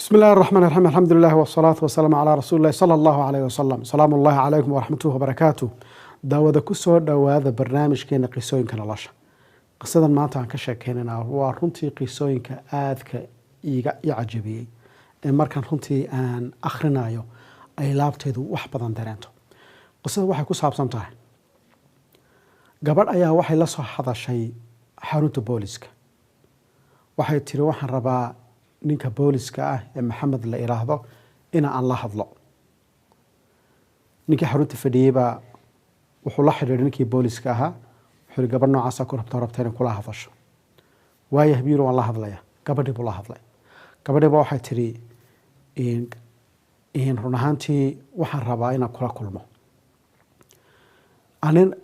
بسم الله الرحمن الرحيم الحمد لله والصلاة والسلام على رسول الله صلى الله عليه وسلم سلام الله عليكم ورحمته وبركاته daawada ku soo dhawaada barnaamijkeena qisooyinka nolosha qisadan maanta aan ka sheekeynana waa runtii qisooyinka aadka iga cajabiyay ee markaan runtii aan akhrinayo ay laabteedu wax badan dareento qisada waxay ku saabsan tahay gabadh ayaa waxay la soo hadashay xarunta booliska waxay tiri waxaan rabaa ninka booliska ah ee maxamed la iraahdo in aan la hadlo ninkii xarunta fadhiyay baa wuxuu la xiriiray ninkii booliska ahaa wuxuu gabadh noocaas ku rabtay in kula hadasho waayo habiir waan la hadlaya gabadhii buu la hadlay gabadhii baa waxay tiri run ahaantii waxaan rabaa inaan kula kulmo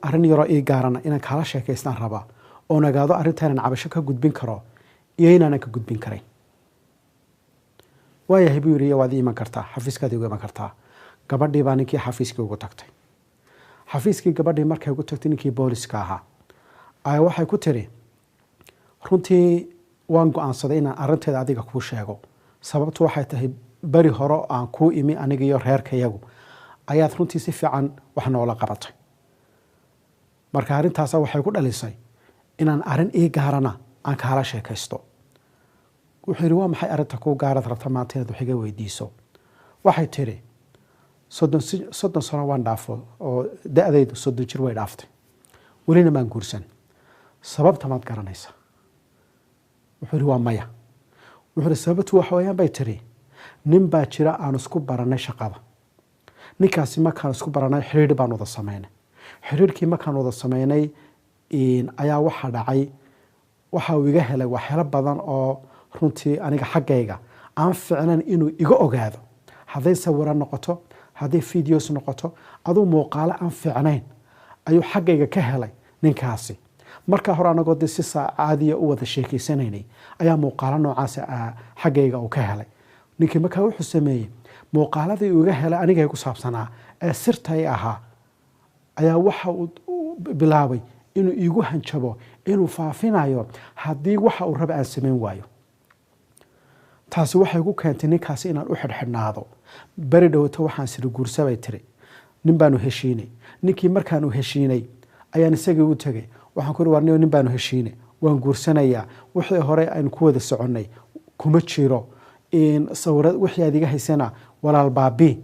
arrin yaroo ii gaarana inaan kala sheekaystaan rabaa oo nagaado arrintan cabasho ka gudbin karo iyo inaanan ka gudbin karayn waayo habiir iyo waad iman kartaa xafiiskaadii ugu iman kartaa gabadhii baa ninkii xafiiskii ugu tagtay xafiiskii gabadhii markay ugu tagtay ninkii booliska ahaa ayaa waxay ku tiri runtii waan go-aansaday inaan arrinteeda adiga kuu sheego sababtu waxay tahay beri hore aan kuu imi aniga iyo reerkayagu ayaad runtii si fiican wax noola qabatay marka arrintaasa waxay ku dhalisay inaan arrin ii gaarana aan kaala sheekaysto wuxuu yidhi waa maxay arrinta kuu gaarad rabta maanta inaad wax iga weydiiso waxay tiri soddon sano waan dhaafo oo da-daydu 30 jir way dhaaftay welina maan guursan sababta maad garanaysa wuxuu yidhi waa maya wuxuu yidhi sababtu waxa weeyaan bay tiri nin baa jira aan isku baranay shaqada ninkaasi markaan isku baranay xiriir baan wada samaynay xiriirkii markaan wada samaynay ayaa waxaa dhacay waxa uu iga helay waxyaalo badan oo runtii aniga xaggayga aan ficnayn inuu iga ogaado hadday sawiro noqoto hadday videos noqoto aduu muuqaalo aan fiicnayn ayuu xaggayga ka helay ninkaasi markaa hore anagoo de si caadiya u wada sheekeysanaynay ayaa muuqaalo noocaas xaggayga uu ka helay ninkii markaa wuxuu sameeyey muuqaaladii uu iga helay anigay ku saabsanaa ee sirtay ahaa ayaa waxa uu bilaabay inuu iigu hanjabo inuu faafinayo haddii waxa uu raba aan samayn waayo taasi waxay ku keentay ninkaasi inaan u xidhxidhnaado beri dhowto waxaan siri guursabay tiri nin baanu heshiinay ninkii markaanu heshiinay ayaan isagii u tegay waxaan ku war nin baanu heshiinay waan guursanayaa wixii hore aan ku wada soconnay kuma jiro sawirad wixii aad iga haysana walaal baabi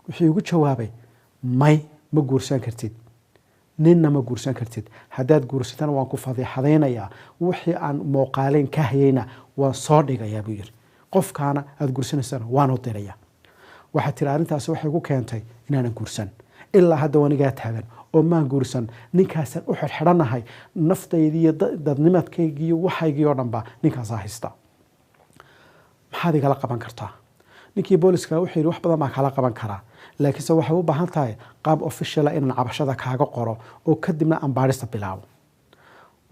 wuxuu igu jawaabay ma guursan kartid ninna ma guursan kartid haddaad guursatana waan ku fadiixadaynayaa wixii aan muuqaaleyn ka hayayna waan soo dhigayaa buu yidhi qofkaana aada guursanaysana waan u dirayaa waxaa tiri arrintaasi waxay ku keentay inaanan guursan ilaa hadda wanigaa taagan oo maan guursan ninkaasaan u xidhxidhanahay naftaydii iyo dadnimadkaygii iyo waxaygii oo dhanba ninkaasaa haysta maxaad igala qaban kartaa ninkii booliska wuxuu yidhi wax badan baan kala qaban karaa laakiinse waxay u baahan tahay qaab officiala inaan cabashada kaaga qoro oo kadibna aan baadhista bilaabo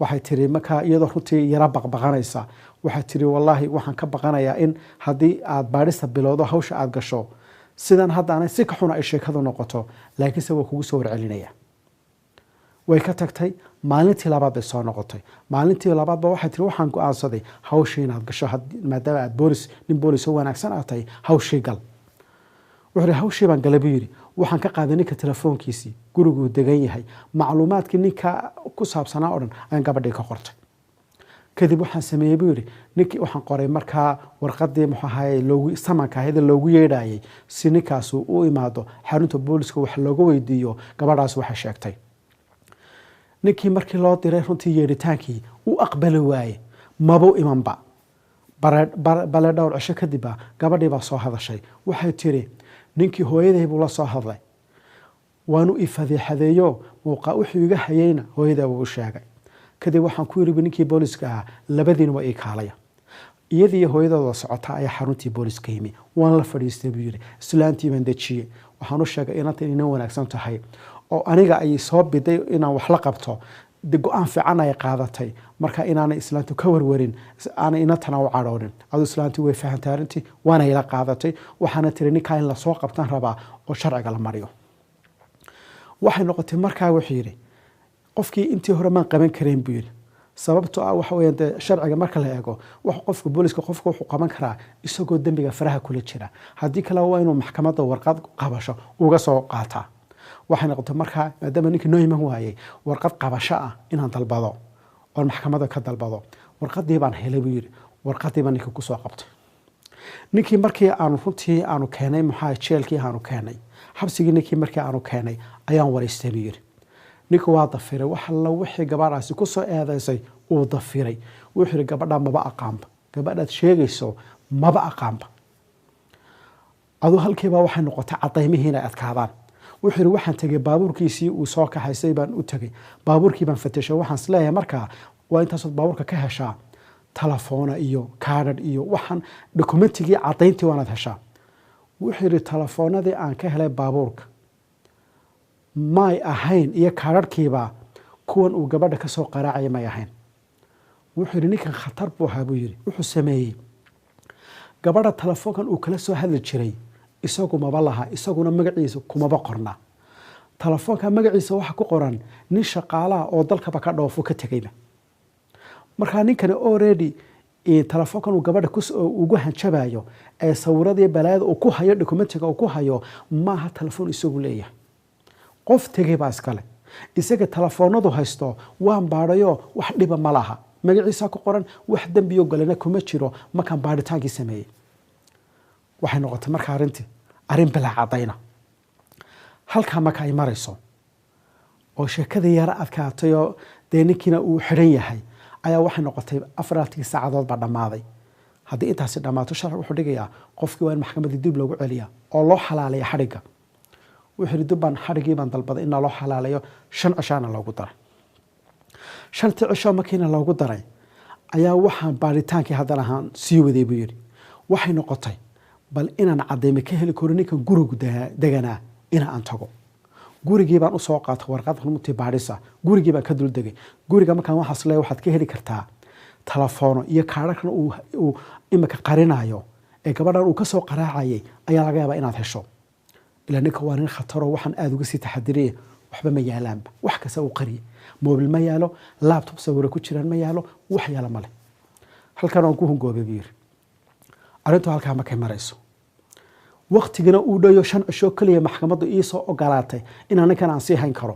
waxay tiri markaa iyadoo runtii yara baqbaqanaysa waxay tiri wallaahi waxaan ka baqanayaa in haddii aad baadhista bilowdo hawsha aad gasho sidan hadda anay si ka xuna ay sheekadu noqoto laakiinse waa kugu soo warcelinaya way ka tagtay maalintii labaad bay soo noqotay maalintii labaadba waxay tiri waxaan go-aansaday hawshii inaad gasho maadaama aad nin boolis oo wanaagsan aad tahay hawshii gal wuxuu yidhi hawshii baan galay buu yidhi waxaan ka qaaday ninka telefoonkiisii guriguu degan yahay macluumaadkii ninka ku saabsanaa oo dhan ayaan gabadhii ka qortay kadib waxaan sameeyey buu yidhi ninkii waxaan qoray markaa warqadii muxuu ahaye samanka ahayd loogu yeedhayay si ninkaasu u imaado xarunta booliska wax looga weydiiyo gabadhaas waxay sheegtay ninkii markii loo diray runtii yeedhitaankii u aqbali waaye mabuu imanba bale dhowr cisho kadibba gabadhii baa soo hadashay waxay tiri ninkii hooyaday buu la soo hadlay waanu ifadiixadeeyo wuxuu iga hayayna hooyadaa buu u sheegay kadib waxaan ku yidhi ninkii booliska ahaa labadiina waa ii kaalaya iyadii hooyadooda socota ayaa xaruntii booliska yimi waan la fadhiistay buu yidhi islaantii baan dejiyey waxaan u sheegay inanta inay wanaagsan tahay oo aniga ay soo biday inaan wax la qabto go-aan fiican ay qaadatay marka inaanay islaantu ka warwarin aanay inantana u cadhoonin aduu islaantii way fahantay arrintii waana ila qaadatay waxaana tiri ninkaa in lasoo qabtaan rabaa oo sharciga la mariyo waxay noqotay markaa wuxuu yidhi qofkii intii hore maan qaban karayn buu yidhi sababtoo ah waxa weeyaan sharciga marka la eego wax qofka booliska qofka wuxuu qaban karaa isagoo dambiga faraha kula jira haddii kale waa inuu maxkamadda warqad qabasho uga soo qaataa waxay noqotay markaa maadaama ninkii noo iman waayey warqad qabasho ah inaan dalbado oon maxkamadda ka dalbado warqadii baan helay buu yidhi warqadii baan ninkii kusoo qabtay ninkii markii aanu runtii aanu keenay maxaa jeelkii aanu keenay xabsigii ninkii markii aanu keenay ayaan wareystay buu yidhi ninka waa dafiray wax alla wixii gabadhaasi ku soo eedaysay uu dafiray wuxuu yidhi gabadha maba aqaanba gabadhaad sheegayso maba aqaanba aduu halkiibaa waxay noqotay cadaymihii inay adkaadaan wuxuu yidhi waxaan tegey baabuurkiisii uu soo kaxaysay baan u tegey baabuurkii baan fatashay waxaan isleeyahay markaa waa intaasood baabuurka ka heshaa telefoona iyo kaadhadh iyo waxaan dokumentigii cadayntii waanaad heshaa wuxuu yidhi telefoonadii aan ka helay baabuurka may ahayn iyo kaadhadhkiiba kuwan uu gabadha ka soo qaraacaya may ahayn wuxuu yidhi ninkan khatar buu ahaa buu yidhi wuxuu sameeyey gabadha telefoonkan uu kala soo hadli jiray isagu maba laha isaguna magaciisa kumaba qorna telefoonka magaciisa waxa ku qoran nin shaqaalaha oo dalkaba ka dhoofo ka tegayba markaa ninkani already telefoonkan uu gabadha ugu hanjabayo ee sawiradii balaayada uu ku hayo dokumentiga uu ku hayo maaha telefoon isagu leeyahay qof tegay baa iskale isaga telefoonadu haysto waan baadhayo wax dhiba ma laha magaciisa ku qoran wax dembiyo galana kuma jiro markaan baadhitaankii sameeyey waxay noqotay markaa arrin bilaa cadayna halkaa marka ay marayso oo sheekadii yara adkaatayoo dee ninkiina uu xidhan yahay ayaa waxay noqotay 4 saacadood baa dhammaaday haddii intaasi dhammaato sharci wuxuu dhigayaa qofkii waa in maxkamadda dib loogu celiyaa oo loo xalaaleeya xadhigga wuxuu yidhi dubbaan xadhiggii baan dalbaday inaa loo xalaaleeyo 5 cishaana loogu daray 5 cisho markiina loogu daray ayaa waxaan baadhitaankii haddana ahaan sii waday buu yidhi waxay noqotay bal inaan cadayme ka heli karo ninkan gurigu deganaa ina aan tago gurigii baan usoo qaatay warqad runtii baadhisa gurigii baan ka dul degay guriga markaan waxaas leeyahay waxaad ka heli kartaa telefoono iyo kaadhadhkan uu imika qarinayo ee gabadhan uu ka soo qaraacayay ayaa laga yaabaa inaad hesho ilaa ninka waa nin khataro waxaan aada uga sii taxadiriyay waxba ma yaalaanba wax kasta uu qariye moobil ma yaalo laptop sawiro ku jiraan ma yaalo wax yaala male halkan aan ku hungoobay buu yiri arrintu halkaa markay marayso waqtigana uu dhayo 5 cisho kaliya maxkamaddu ii soo ogolaatay inaan ninkan aan sii hayn karo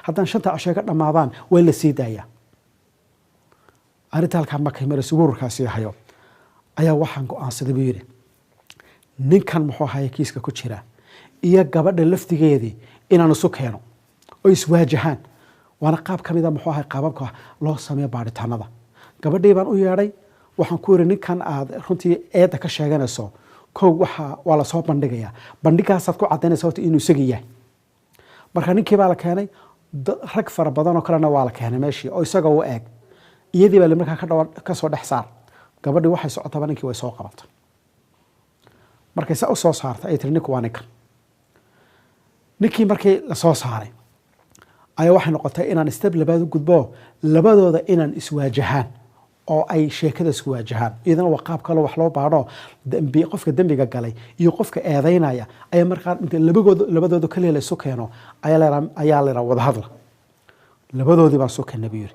haddaan 5 cisho ka dhamaadaan way la sii daayaa arrinta halkaa markay marayso ururkaasi hayo ayaa waxaan go'aansaday buu yiri ninkan muxuu hayaa kiiska ku jira iyo gabadha laftigeedii inaan isu keeno oo iswaajahaan waana qaab ka mid ah muxuu ahaa qaababka loo sameeyo baadhitaanada gabadhii baan u yeedhay waxaan ku yiri ninkan aad runtii eeda ka sheeganayso kow waa la soo bandhigayaa bandhigaasaad ku cadaynaysa horta inuu isagii yahay marka ninkii baa la keenay rag fara badan oo kalena waa la keenay meeshii oo isaga u eeg iyadii baa markaa ka soo dhex saar gabadhii waxay socotaba ninkii way soo qabatay markay saa u soo saartay ay tiri ninku waa ninkan ninkii markii la soo saaray ayaa waxay noqotay inaan step labaad u gudbo labadooda inaan iswaajahaan oo ay sheekada isku waajahaan idana waa qaab kale wax loo baadho qofka dambiga galay iyo qofka eedaynaya ayaa markaa labadooda kaliya la isu keeno ayaa la wada hadla labadoodii baan soo keenay buu yiri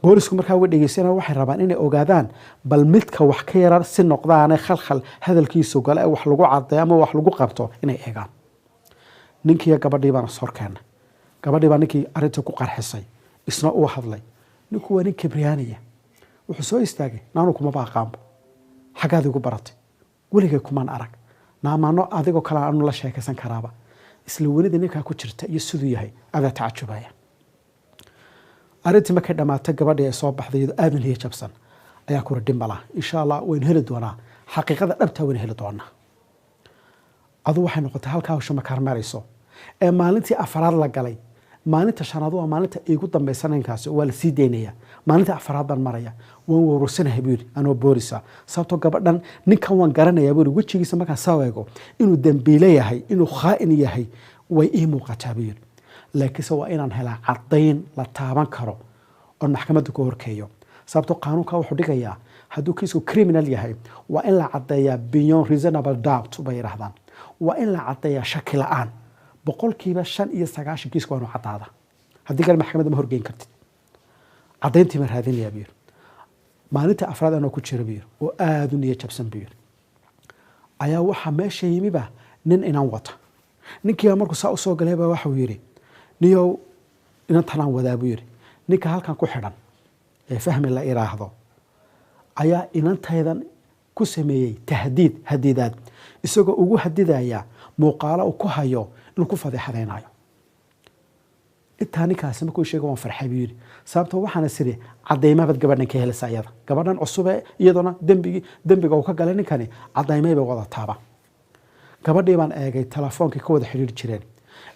boolisku markaa way dhegeysanayaan waxay rabaan inay ogaadaan bal midka wax ka yaran si noqdaanay khalkhal hadalkiisu gale wax lagu cadeeyo ama wax lagu qabto inay eegaan ninkii gabadhii baan soo keenay gabadhii baa ninkii arrinta ku qarxisay isna uu hadlay ninku waa nin kibriyaaniya wuxuu soo istaagay naanu kuma baaqaanba xagaad igu baratay weligay kumaan arag naamaano adigoo kale aanu la sheekaysan karaaba isla welida ninkaa ku jirta iyo siduu yahay adaa tacajubaya arrintii markay dhammaatay gabadhii ay soo baxday iyadoo aadan liya jabsan ayaa kura dhimbala insha allah waynu heli doonaa xaqiiqada dhabtaa waynu heli doonaa adu waxay noqotay halkaa hawsha markaa marayso ee maalintii afraad la galay maalinta shanaad waa maalinta iigu dambaysa ninkaasi waa la sii daynaya maalinta afraad baan maraya waan warursanahay buu yiri anoo boorisa sababtoo gabadhan ninkan waan garanayaa buu yiri wejigiisa markaan soo eego inuu dambiile yahay inuu khaa'in yahay way ii muuqataa buu yiri laakiinse waa inaan helaa cadayn la taaban karo oo maxkamadda ku horkeeyo sababtoo qaanuunka wuxuu dhigayaa hadduu kiisku criminal yahay waa in la cadeeyaa beyond reasonable doubt bay yiraahdaan waa in la cadeeyaa shaki la'aan 95% kiisku waanu cadaada haddii kale maxkamadda ma horgeyn kartid caddayntii ma raadinayaa buu yidhi maalinta afraad anoo ku jira buu yidhi oo aada u niyo jabsan buu yidhi ayaa waxaa meesha yimiba nin inan wata ninkiiba markuu saa usoo galayba waxau yidhi niyow inantanaan wadaa buu yidhi ninka halkan ku xidhan ee fahmi la iraahdo ayaa inantaydan ku sameeyey hadiidaad isagoo ugu hadidaya muuqaalo uu ku hayo inuu ku fadeexadaynayo intaa ninkaasi markuu sheegay waan farxay buu yidhi sababtoo waxaana siri caddaymabad gabadhan ka helaysa iyada gabadhan cusube iyaduna dembiga uu ka galay ninkani caddaymaybay wadataaba gabadhii baan eegay telefoonkii ka wada xidhiiri jireen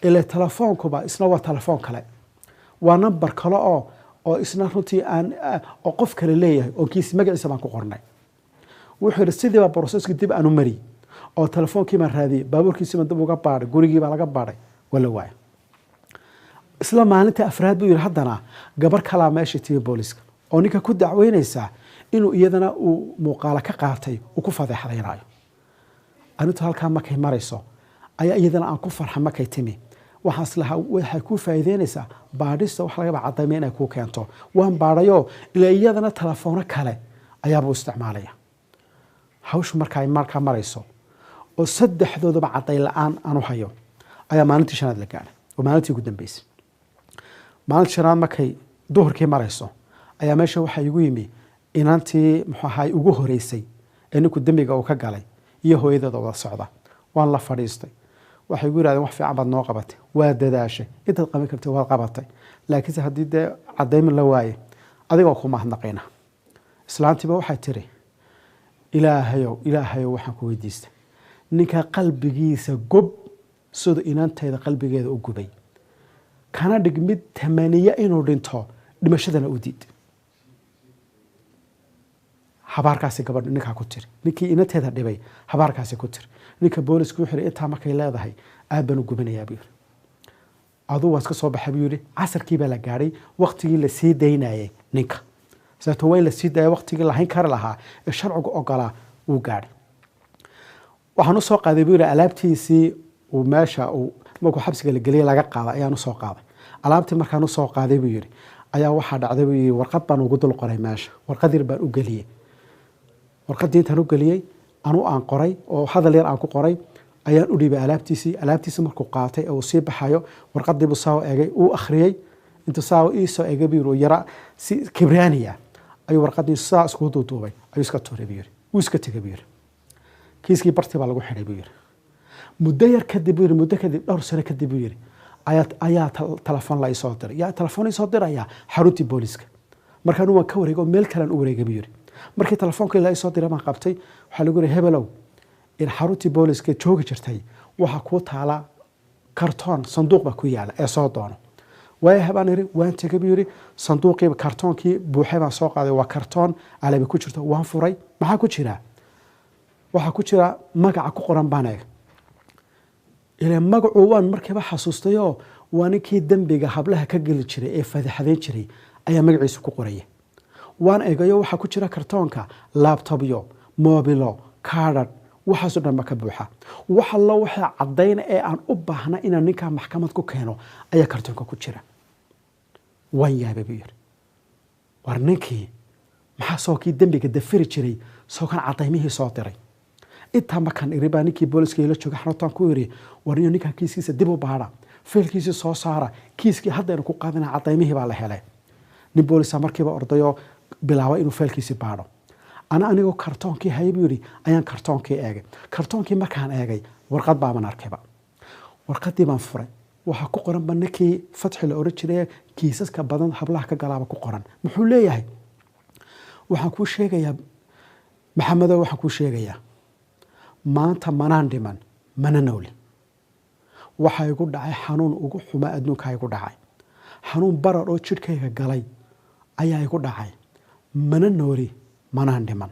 ilaa telefoonkuba isna waa telefoon kale waa nambar kale oo isna runtii oo qof kale leeyahay oo kiisi magaciisa baan ku qornay wuxuu yidhi sidiiba broseski dib aanu mari oo telefoonkii baan raadiyey baabuurkiisiiba dib uga baadhay gurigiibaa laga baadhay wala waaya isla maalinta afraad buu yidhi haddana gabar kalaa meesha timi booliska oo ninka ku dacweynaysaa inuu iyadana uu muuqaalo ka qaatay uu ku fadeexadaynayo arintu halkaa markay marayso ayaa iyadana aan ku farxa markay timi waxaas lahaa waxay ku faa'iideynaysaa baadhista wax lagaba caddaymay inay kuu keento waan baadhayoo ilaa iyadana telefoono kale ayaabuu isticmaalaya hawshu markaa marayso oo saddexdoodaba caddayn la-aan aanu hayo ayaa maalintii shanaad la gaadhay oo maalintii ugu dambeysay maalintii shanaad markay duhurkii marayso ayaa meesha waxaa igu yimi inantii muxuu ahaay ugu horeysay ee ninku dembiga uu ka galay iyo hooyadeeda wada socda waan la fadhiistay waxay igu yidhahdeen wax fiican baad noo qabatay waa dadaashay intaad qaban kartay waad qabatay laakiinse haddii dee caddaymin la waaye adigoo ku mahadnaqayna islaantiiba waxay tiri ilaahayow waxaan ku weydiistay ninka qalbigiisa gob siduu inantayda qalbigeeda u gubay kana dhig mid tamaniya inuu dhinto dhimashadana u diid habaarkaasi gabadh ninkaa ku tiri ninkii inanteeda dhibay habaarkaasi ku tiri ninka boolisku wuxuu yidhi intaa markay leedahay aad baan u gubanayaa buu yidhi aduu waan iska soo baxay buu yidhi casarkii baa la gaadhay waktigii la sii daynayay ninka sababto waa in la sii daaya waktigii lahayn kari lahaa ee sharcigu ogolaa wuu gaadhay waxaan usoo qaaday buu yidhi alaabtiisii uu meesha markuu xabsiga la geliyay laga qaaday ayaan usoo qaaday alaabtii markaan usoo qaaday buu yidhi ayaa waxaa dhacday buu yidhi warqad baan ugu dul qoray meesha warqad yar baan u geliyey warqaddii intaan u geliyey anuu aan qoray oo hadal yar aan ku qoray ayaan u dhiibay alaabtiisii markuu qaatay ee uu sii baxayo warqadiibuu saa eegay uu akhriyey intuu saa iisoo eegay buu yidhi yara si kibraaniya ayuu warqaddii saa iskugu duuduubay ayuu iska tuuray buu yidhi wuu iska tegay buu yidhi kiiskii bartii baa lagu xidhay buu yidhi muddo yar kadib buu yidhi muddo kadib dhowr sano kadib buu yidhi ayaa telefoon la isoo diray yaa telefoon isoo diraya xaruntii booliska markaanu waan ka wareegay oo meel kalean u wareegay buu yidhi markii telefoonkii la isoo diray baan qabtay waxaa lagu yidhi hebelow in xaruntii booliska joogi jirtay waxaa kuu taala kartoon sanduuq baa ku yaala ee soo doono waayaha baan yidhi waan tegay buu yidhi sanduuqii kartoonkii buuxay baan soo qaaday waa kartoon alabi ku jirto waan furay maxaa ku jira waxaa ku jira magaca ku qoran baan eeg ilaa magacu waan markiiba xasuustayoo waa ninkii dembiga hablaha ka geli jiray ee fadeexadayn jiray ayaa magaciisa ku qoraya waan eegayo waxaa ku jira kartoonka laabtobyo moobilo kaadhadh waxaasoo dhan ba ka buuxa wax allo waxaa caddayna ee aan u baahna inaan ninkaa maxkamad ku keeno ayaa kartoonka ku jira waan yaabay buu yidhi war ninkii maxaa soo kii dembiga dafiri jiray soo kan caddaymihii soo diray intaa markaan iri baa ninkii booliska ila jooga xaruntaan ku yidhi war niyo ninkaa kiiskiisa dib u baadha faylkiisii soo saara kiiskii haddaynu ku qaadana caddaymihii baa la helay nin boolisa markiiba ordayoo bilaabay inuu faylkiisii baadho anigoo kartoonkii hayay buu yidhi ayaan kartoonkii eegay kartoonkii markaan eegay warqad baaban arkayba warqaddii baan furay waxaa ku qoranba ninkii fatxi la oran jiray kiisaska badan hablaha ka galaaba ku qoran muxuu leeyahay waxaan kuu sheegayaa maxamedow waxaan kuu sheegayaa maanta manaan dhiman mana nooli waxaa igu dhacay xanuun ugu xumaa adduunkaa igu dhacay xanuun barar oo jidhkayga galay ayaa igu dhacay mana nooli manaan dhiman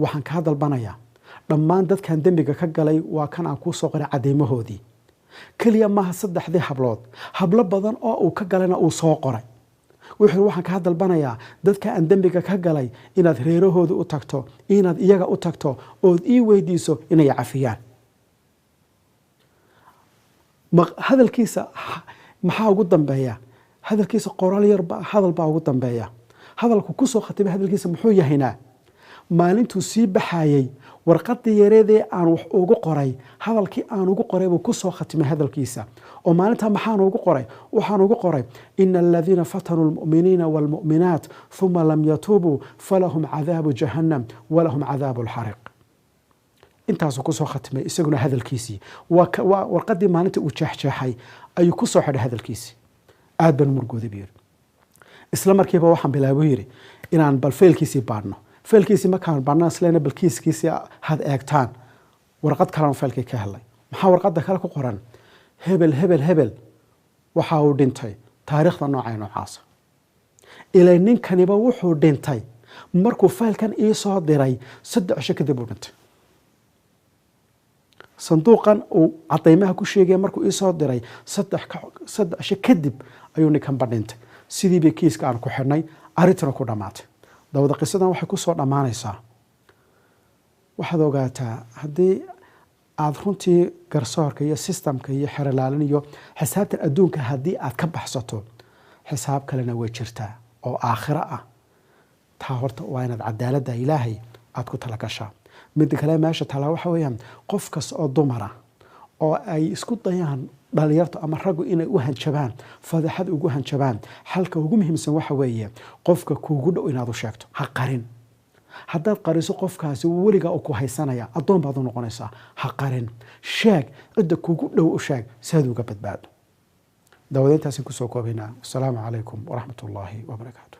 waxaan kaa dalbanayaa dhammaan dadkan dembiga ka galay waa kan aan kuu soo qoray caddaymahoodii keliya maaha saddexdii hablood hablo badan oo uu ka galayna uu soo qoray wuxuu waxaan kaa dalbanayaa dadka aan dembiga ka galay inaad reerahooda u tagto inaad iyaga u tagto ood ii weydiiso inay cafiyaan hadalkiisa maxaa ugu dambeeya hadalkiisa qoraal yar hadal baa ugu dambeeya hadalku ku soo khatimay hadalkiisa muxuu yahaynaa maalintuu sii baxayay warqadii yareedee aan wax ugu qoray hadalkii aan ugu qoray buu ku soo khatimay hadalkiisa oo maalinta maxaan ugu qoray waxaan ugu qoray in alladhina fatanu almu'minina walmu'minat thumma lam yatubu falahum cadaabu jahannam walahum cadaabu alxariq intaasuu ku soo khatimay isaguna hadalkiisii warqadii maalinta uu jeexjeexay ayuu ku soo xidhay hadalkiisii aad baan murugooday buu yiri isla markiiba waxaan bilaabay yiri inaan bal feelkiisii baadhno feelkiisii markaan baadhnaan isleena bal kiiskiisii had eegtaan warqad kalena feelkii ka helay maxaa warqadda kale ku qoran hebel hebel hebel waxa uu dhintay taariikhda noocaasa ilaa ninkaniba wuxuu dhintay markuu feelkan ii soo diray 3 cisho kadib uu dhintay sanduuqan uu cadaymaha ku sheegay markuu ii soo diray 3 cisho kadib ayuu ninkan badhintay sidii bay kiiska aan ku xidhnay arintana ku dhamaatay dawada qisadan waxay ku soo dhamaanaysaa waxaad ogaataa haddii aad runtii garsoorka iyo systemka iyo xeralaalin iyo xisaabtan adduunka haddii aad ka baxsato xisaab kalena way jirtaa oo aakhiro ah taa horta waa inaad cadaaladda ilaahay aad ku tala gashaa mid kale meesha tala waxa weeyaan qof kasta oo dumara oo ay isku dayaan dhalinyarta ama raggu inay u hanjabaan fadeexad ugu hanjabaan xalka ugu muhiimsan waxa weeye qofka kuugu dhow inaad u sheegto ha qarin haddaad qariso qofkaasi weligaa uu ku haysanaya addoon baad u noqonaysaa ha qarin sheeg cidda kuugu dhow u sheeg si aad uga badbaado daawadeyntaasi kusoo koobaynaa wasalaamu calaykum waraxmatullaahi wabarakaatu